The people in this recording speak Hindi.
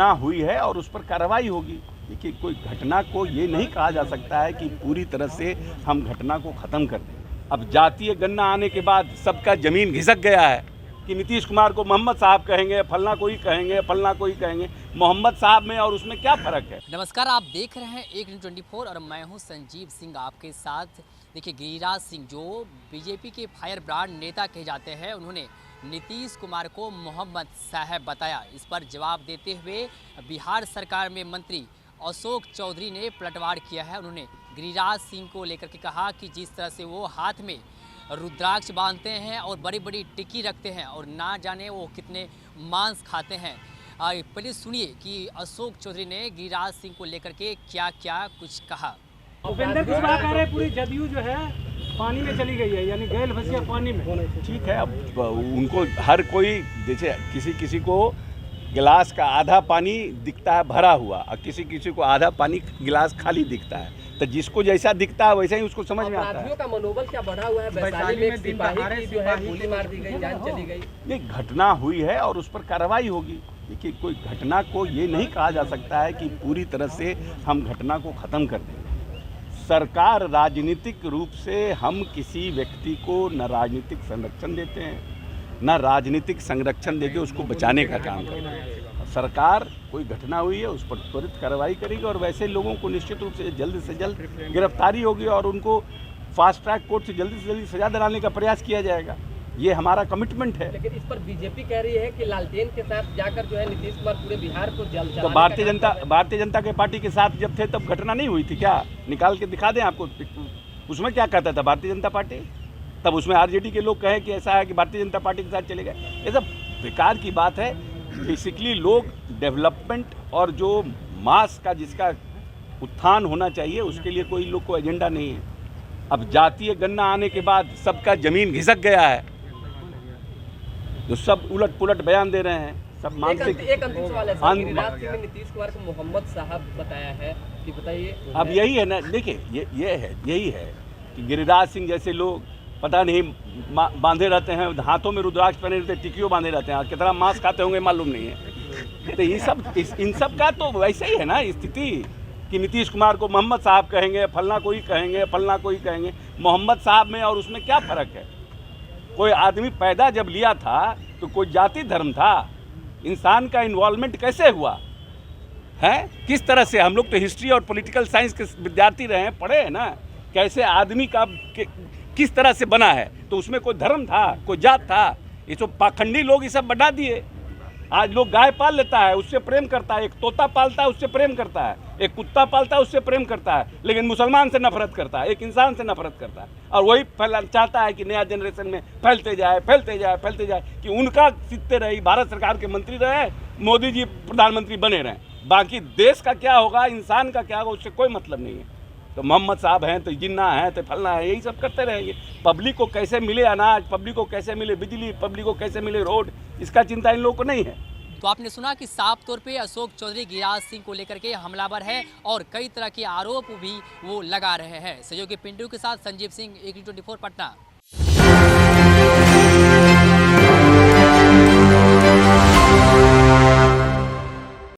घटना हुई है और उस पर कार्रवाई होगी। देखिए, कोई घटना को ये नहीं कहा जा सकता है कि पूरी तरह से हम घटना को ख़त्म कर दें। अब जातीय गणना आने के बाद सबका ज़मीन घिसक गया है कि नीतीश कुमार को मोहम्मद साहब कहेंगे, फलना कोई कहेंगे, फलना कोई कहेंगे। मोहम्मद साहब में और उसमें क्या फ़र्क है? नमस्कार, आप देख रहे हैं एक न्यूज़ 24 और मैं हूं संजीव सिंह आपके साथ। देखिए, गिरिराज सिंह जो बीजेपी के फायर ब्रांड नेता कहे जाते हैं, उन्होंने नीतीश कुमार को मोहम्मद साहब बताया। इस पर जवाब देते हुए बिहार सरकार में मंत्री अशोक चौधरी ने पलटवार किया है। उन्होंने गिरिराज सिंह को लेकर के कहा कि जिस तरह से वो हाथ में रुद्राक्ष बांधते हैं और बड़ी बड़ी टिक्की रखते हैं और ना जाने वो कितने मांस खाते हैं। पहले सुनिए कि अशोक चौधरी ने गिरिराज सिंह को लेकर के क्या क्या कुछ कहा। उपेंद्र कुशवाहा कह रहे पूरी जदयू जो है पानी में चली गई है, यानी गैल भसिया पानी में। ठीक है, अब उनको हर कोई, जैसे किसी को गिलास का आधा पानी दिखता है भरा हुआ और किसी को आधा पानी गिलास खाली दिखता है। तो जिसको जैसा दिखता है वैसा ही उसको समझ में आता है। अपराधियों का मनोबल क्या बढ़ा हुआ है? वैशाली में एक सिपाही की जो है गोली मार दी गई, जान चली गई। ये घटना हुई है और उस पर कार्रवाई होगी। देखिए, कोई घटना को ये नहीं कहा जा सकता है कि पूरी तरह से हम घटना को ख़त्म कर दें। सरकार राजनीतिक रूप से हम किसी व्यक्ति को न राजनीतिक संरक्षण देते हैं, न राजनीतिक संरक्षण देके उसको बचाने का काम करते हैं। सरकार कोई घटना हुई है उस पर त्वरित कार्रवाई करेगी और वैसे लोगों को निश्चित रूप से जल्द गिरफ्तारी होगी और उनको फास्ट ट्रैक कोर्ट से जल्दी सजा दिलाने का प्रयास किया जाएगा। ये हमारा कमिटमेंट है। लेकिन इस पर बीजेपी कह रही है कि लालटेन के साथ जाकर जो है नीतीश कुमार पूरे बिहार को जल तो भारतीय जनता के पार्टी के साथ जब थे तब घटना नहीं हुई थी क्या? निकाल के दिखा दें आपको, उसमें क्या कहता था भारतीय जनता पार्टी? तब उसमें आरजेडी के लोग कहे कि ऐसा है कि भारतीय जनता पार्टी के साथ चले गए। ये सब बेकार की बात है। बेसिकली लोग डेवलपमेंट और जो मास का जिसका उत्थान होना चाहिए उसके लिए कोई लोग को एजेंडा नहीं है। अब जातीय गणना आने के बाद सबका ज़मीन घिसक गया है, जो सब उलट पुलट बयान दे रहे हैं, सब मानसिक। एक अंतिम सवाल है सर, गिरिराज सिंह ने नीतीश कुमार को मोहम्मद साहब बताया है कि बताइए। अब यही है ना, देखिए यही है कि गिरिराज सिंह जैसे लोग पता नहीं बांधे रहते हैं, हाथों में रुद्राक्ष पहने रहते हैं, टिकियों बांधे रहते हैं, कितना मांस खाते होंगे मालूम नहीं है। तो इन सब का तो वैसे ही है ना स्थिति कि नीतीश कुमार को मोहम्मद साहब कहेंगे, फलना कोई कहेंगे, फलना कोई कहेंगे। मोहम्मद साहब में और उसमें क्या फ़र्क है? कोई आदमी पैदा जब लिया था तो कोई जाति धर्म था? इंसान का इन्वॉल्वमेंट कैसे हुआ है? किस तरह से? हम लोग तो हिस्ट्री और पॉलिटिकल साइंस के विद्यार्थी रहे हैं, पढ़े हैं ना, कैसे आदमी का किस तरह से बना है। तो उसमें कोई धर्म था, कोई जात था? ये तो पाखंडी लोग ये सब बढ़ा दिए। आज लोग गाय पाल लेता है, उससे प्रेम करता है, एक तोता पालता है उससे प्रेम करता है, एक कुत्ता पालता है उससे प्रेम करता है, लेकिन मुसलमान से नफरत करता है, एक इंसान से नफरत करता है। और वही चाहता है कि नया जनरेशन में फैलते जाए कि उनका सीखते रहे, भारत सरकार के मंत्री रहे, मोदी जी प्रधानमंत्री बने रहें। बाकी देश का क्या होगा, इंसान का क्या होगा, उससे कोई मतलब नहीं है। तो मोहम्मद साहब हैं तो जिन्ना है तो फलना है, यही सब करते रहेंगे। पब्लिक को कैसे मिले अनाज, पब्लिक को कैसे मिले बिजली, पब्लिक को कैसे मिले रोड, इसका चिंता इन लोगों को नहीं है। तो आपने सुना कि साफ तौर पे अशोक चौधरी गिरिराज सिंह को लेकर के हमलावर है और कई तरह के आरोप भी वो लगा रहे हैं। सहयोगी पिंटू के साथ संजीव सिंह, एक न्यूज़ 24 पटना।